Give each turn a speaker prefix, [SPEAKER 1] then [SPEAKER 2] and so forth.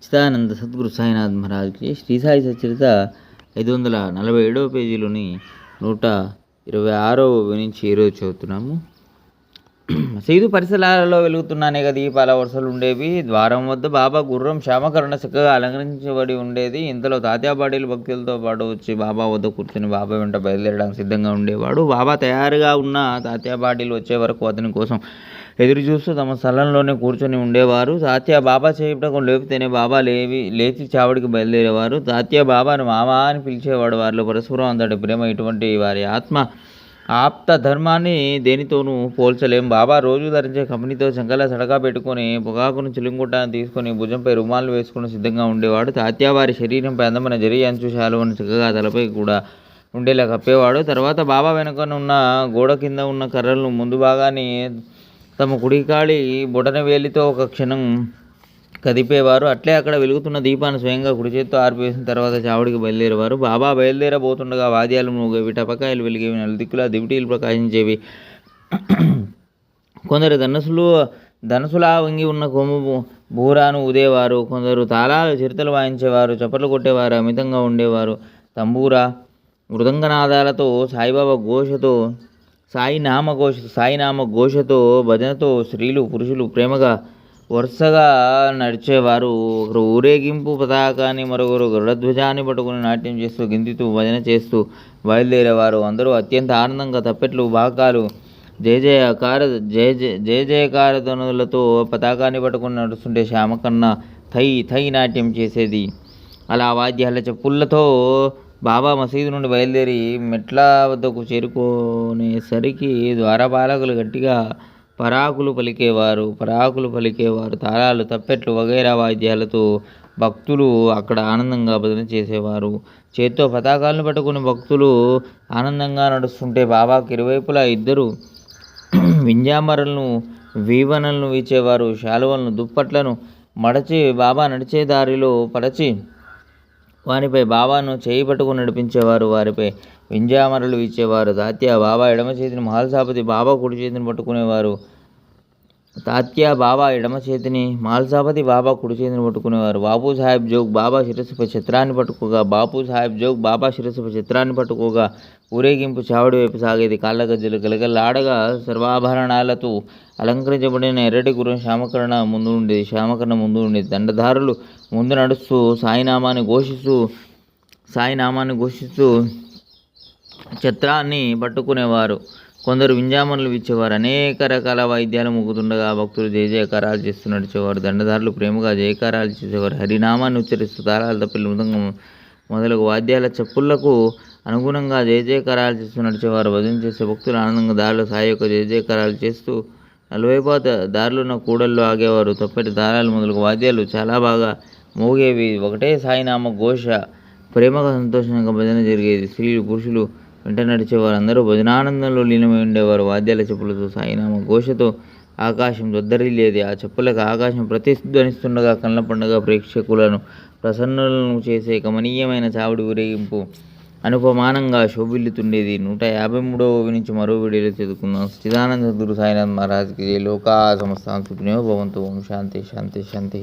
[SPEAKER 1] చిదానంద సద్గురు సాయినాథ్ మహారాజ్కి శ్రీ సాయి సచరిత 547వ పేజీలోని 126వ నుంచి ఈరోజు చదువుతున్నాము. సీదు పరిసరాలలో వెలుగుతున్న అనేక దీపాల వరుసలు ఉండేవి. ద్వారం వద్ద బాబా గుర్రం శ్యామకరణ చక్కగా అలంకరించబడి ఉండేది. ఇంతలో తాత్యాబాడీలు భక్తులతో పాటు వచ్చి బాబా వద్ద కూర్చొని బాబా వెంట బయలుదేరడానికి సిద్ధంగా ఉండేవాడు. బాబా తయారుగా ఉన్న తాత్యాబాడీలు వచ్చే వరకు అతని కోసం ఎదురు చూస్తూ తమ స్థలంలోనే కూర్చొని ఉండేవారు. తాత్యా బాబా చేయటం లేపితేనే బాబా లేచి చావడికి బయలుదేరేవారు. తాత్యా బాబాను మామా అని పిలిచేవాడు. వారిలో పరస్పరం అంతటి ప్రేమ. ఇటువంటి వారి ఆప్త ధర్మాన్ని దేనితోనూ పోల్చలేం. బాబా రోజు ధరించే కంపెనీతో చంకల సడకా పెట్టుకొని పొగాకును చిలుంగుట్టాన్ని తీసుకొని భుజంపై రుమాలు వేసుకుని సిద్ధంగా ఉండేవాడు. తాత్యా వారి శరీరంపై అందమైన జరి అంచు శాలువను చక్కగా తలపై కూడా ఉండేలా కప్పేవాడు. తర్వాత బాబా వెనుకనున్న గోడ కింద ఉన్న కర్రలను ముందు భాగాన్ని తమ కుడికాలి బొటన వేలితో ఒక క్షణం కదిపేవారు. అట్లే అక్కడ వెలుగుతున్న దీపాన్ని స్వయంగా కుడి చేత్తో ఆర్పేసిన తర్వాత చావుడికి బయలుదేరేవారు. బాబా బయలుదేరబోతుండగా వాద్యాలు మోగేవి, టపకాయలు వెలిగేవి, నలుదిక్కులా దివిటీలు ప్రకాశించేవి. కొందరు ధనసులా వంగి ఉన్న కొమ్ము బూరాను ఊదేవారు. కొందరు తాళాలు చిరుతలు వాయించేవారు, చప్పట్లు కొట్టేవారు, అమితంగా ఉండేవారు. తంబూరా మృదంగనాదాలతో సాయినామ ఘోషతో భజనతో స్త్రీలు పురుషులు ప్రేమగా వరుసగా నడిచేవారు. ఒకరు ఊరేగింపు పతాకాన్ని, మరొకరు గరుడధ్వజాన్ని పట్టుకుని నాట్యం చేస్తూ గింతితూ భజన చేస్తూ బయలుదేరేవారు. అందరూ అత్యంత ఆనందంగా తప్పెట్లు, బాకాలు, జయ జయకార ధ్వనులతో పతాకాన్ని పట్టుకుని నడుస్తుంటే శ్యామకన్న థై నాట్యం చేసేది. అలా వాద్యాల చెప్పులతో బాబా మసీదు నుండి బయలుదేరి మెట్ల వద్దకు చేరుకునేసరికి ద్వారపాలకులు గట్టిగా పరాకులు పలికేవారు. తాళాలు, తప్పెట్లు వగైరా వాద్యాలతో భక్తులు అక్కడ ఆనందంగా భజన చేసేవారు. చేత్తో పతాకాలను పట్టుకుని భక్తులు ఆనందంగా నడుస్తుంటే బాబాకు ఇరువైపులా ఇద్దరు వింజామరలను, వీవనలను వీచేవారు. శాలువలను, దుప్పట్లను మడచి బాబా నడిచే దారిలో పరచి వారిపై బాబాను చేయి పట్టుకుని నడిపించేవారు. వారిపై వింజామరలు వీచేవారు. తాత్యా బాబా ఎడమ చేతిని, మహల్సాపతి బాబా కుడి చేతిని పట్టుకునేవారు. బాపు సాహెబ్ జోగ్ బాబా శిరస్సుపై ఛత్రాన్ని పట్టుకోగా ఊరేగింపు చావడి వైపు సాగేది. కాళ్ళ గజ్జలు గలగలాడగా సర్వాభరణాలతో అలంకరించబడిన ఎర్రటి గుర్రం శ్యామకరణ ముందు ఉండేది. దండధారులు ముందు నడుస్తూ సాయినామాన్ని ఘోషిస్తూ ఛత్రాన్ని పట్టుకునేవారు. కొందరు వింజామరలు వీచేవారు. అనేక రకాల వాయిద్యాలు మోగుతుండగా భక్తులు జయ జయకారాలు చేస్తూ నడిచేవారు. దండధారులు ప్రేమగా జయకారాలు చేసేవారు. హరినామాన్ని ఉచ్చరిస్తూ తాళాలు, తప్పిలు, మృదంగం మొదలగు వాద్యాల చప్పుళ్లకు అనుగుణంగా జయ జయకారాలు చేస్తూ నడిచేవారు. భజన చేసే భక్తులు ఆనందంగా దారిలో సాయి యొక్క జయ జయకారాలు చేస్తూ నలువైపు దారిలో కూడల్లో ఆగేవారు. తప్పెట, తాళాలు మొదలగు వాద్యాలు చాలా బాగా మోగేవి. ఒకటే సాయినామ ఘోష. ప్రేమగా సంతోషంగా భజన జరిగేది. స్త్రీలు పురుషులు వెంట నడిచేవారు. అందరూ భజనానందంలో లీనమై ఉండేవారు. వాద్యాల చెప్పులతో సాయినామ ఘోషతో ఆకాశం దొద్దరిల్లేది. ఆ చెప్పులకు ఆకాశం ప్రతిధ్వనిస్తుండగా కళ్ళ పండుగ ప్రేక్షకులను ప్రసన్నులను చేసే కమనీయమైన చావుడి ఊరేగింపు అనుపమానంగా శోభిల్లుతుండేది. 153వ నుంచి మరో వీడియోలో చదువుకుందాం. చిదానంద సద్గురు సాయినాథ్ మహారాజ్కి జై. లోకా సమస్త సుఖినో భవంతు. ఓం శాంతి శాంతి శాంతి.